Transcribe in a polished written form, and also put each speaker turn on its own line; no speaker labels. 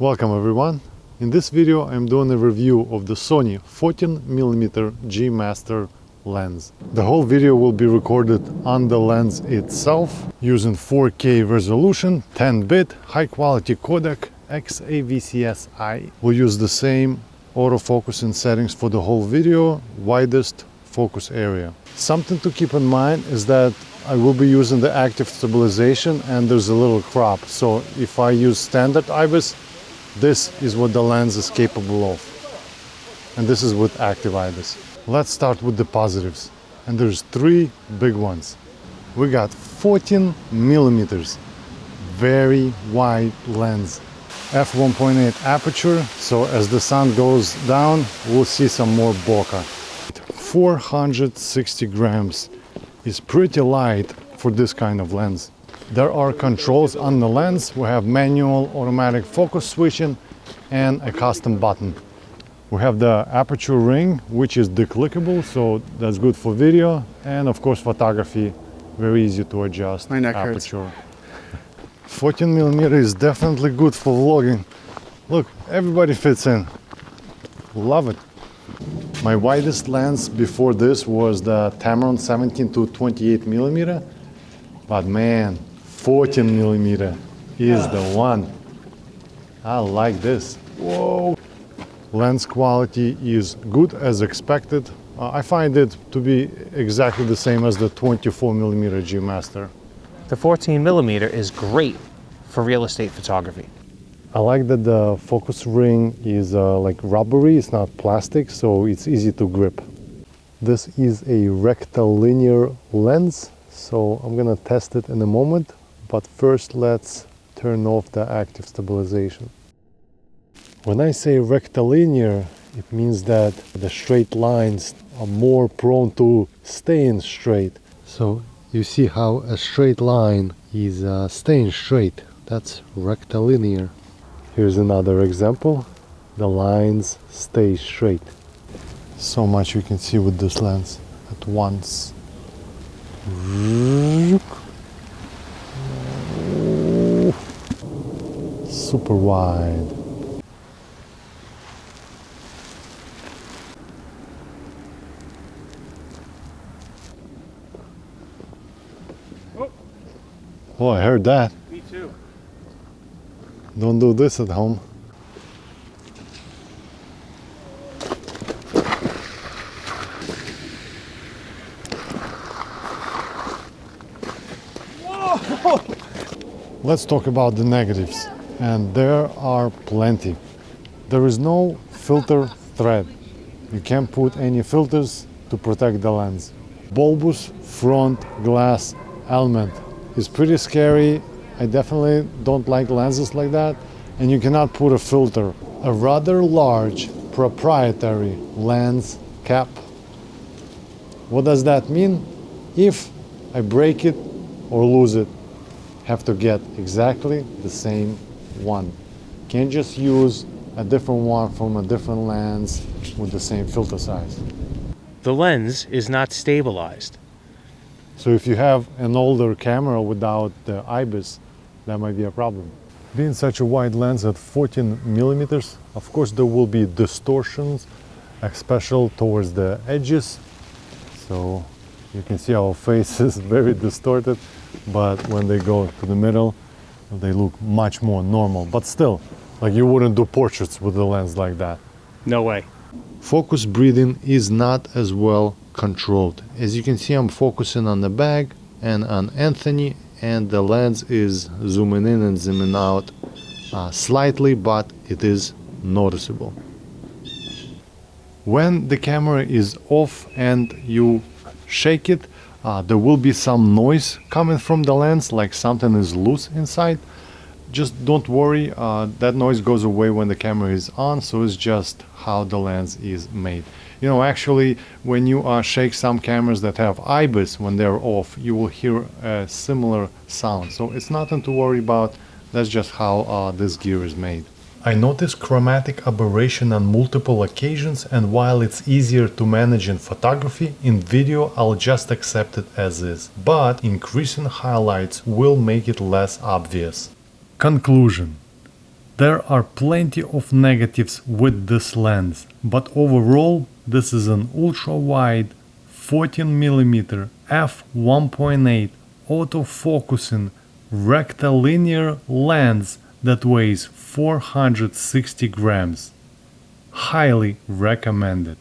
Welcome everyone. In this video I'm doing a review of the Sony 14mm G Master lens. The whole video will be recorded on the lens itself using 4K resolution, 10-bit, high-quality codec, XAVC S-i. We'll use the same autofocusing settings for the whole video, widest focus area. Something to keep in mind is that I will be using the active stabilization and there's a little crop. So if I use standard IBIS, this is what the lens is capable of. And this is with active IBIS. Let's start with the positives. And there's three big ones. We got 14 millimeters, very wide lens. f1.8 aperture, so as the sun goes down, we'll see some more bokeh. 460 grams is pretty light for this kind of lens. There are controls on the lens. We have manual automatic focus switching and a custom button. We have the aperture ring, which is declickable, so that's good for video, and of course photography, very easy to adjust.
My neck
aperture. 14mm is definitely good for vlogging. Look, everybody fits in. Love it. My widest lens before this was the Tamron 17 to 28mm, but man, 14mm is the one. I like this. Whoa! Lens quality is good as expected. I find it to be exactly the same as the 24mm G Master.
The 14mm is great for real estate photography.
I like that the focus ring is like rubbery, it's not plastic, so it's easy to grip. This is a rectilinear lens, so I'm gonna test it in a moment, but first let's turn off the active stabilization. When I say rectilinear, it means that the straight lines are more prone to staying straight. So you see how a straight line is staying straight. That's rectilinear. Here's another example. The lines stay straight. So much you can see with this lens at once. Super wide. Oh, I heard that.
Me too.
Don't do this at home.
Whoa!
Let's talk about the negatives, and there are plenty. There is no filter thread. You can't put any filters to protect the lens. Bulbous front glass element is pretty scary. I definitely don't like lenses like that, and you cannot put a filter. A rather large proprietary lens cap. What does that mean? If I break it or lose it, have to get exactly the same one. Can't just use a different one from a different lens with the same filter size.
The lens is not stabilized.
So if you have an older camera without the IBIS, that might be a problem. Being such a wide lens at 14mm, of course there will be distortions, especially towards the edges. So you can see our face is very distorted, but when they go to the middle, they look much more normal. But still, like you wouldn't do portraits with a lens like that.
No way.
Focus breathing is not as well controlled. As you can see, I'm focusing on the bag and on Anthony, and the lens is zooming in and zooming out slightly, but it is noticeable. When the camera is off and you shake it, there will be some noise coming from the lens, like something is loose inside. Just don't worry, that noise goes away when the camera is on, so it's just how the lens is made. You know, actually, when you shake some cameras that have IBIS, when they're off, you will hear a similar sound. So it's nothing to worry about, that's just how this gear is made. I noticed chromatic aberration on multiple occasions, and while it's easier to manage in photography, in video I'll just accept it as is. But increasing highlights will make it less obvious. Conclusion. There are plenty of negatives with this lens, but overall this is an ultra-wide 14mm f1.8 autofocusing rectilinear lens that weighs 460 grams. Highly recommended.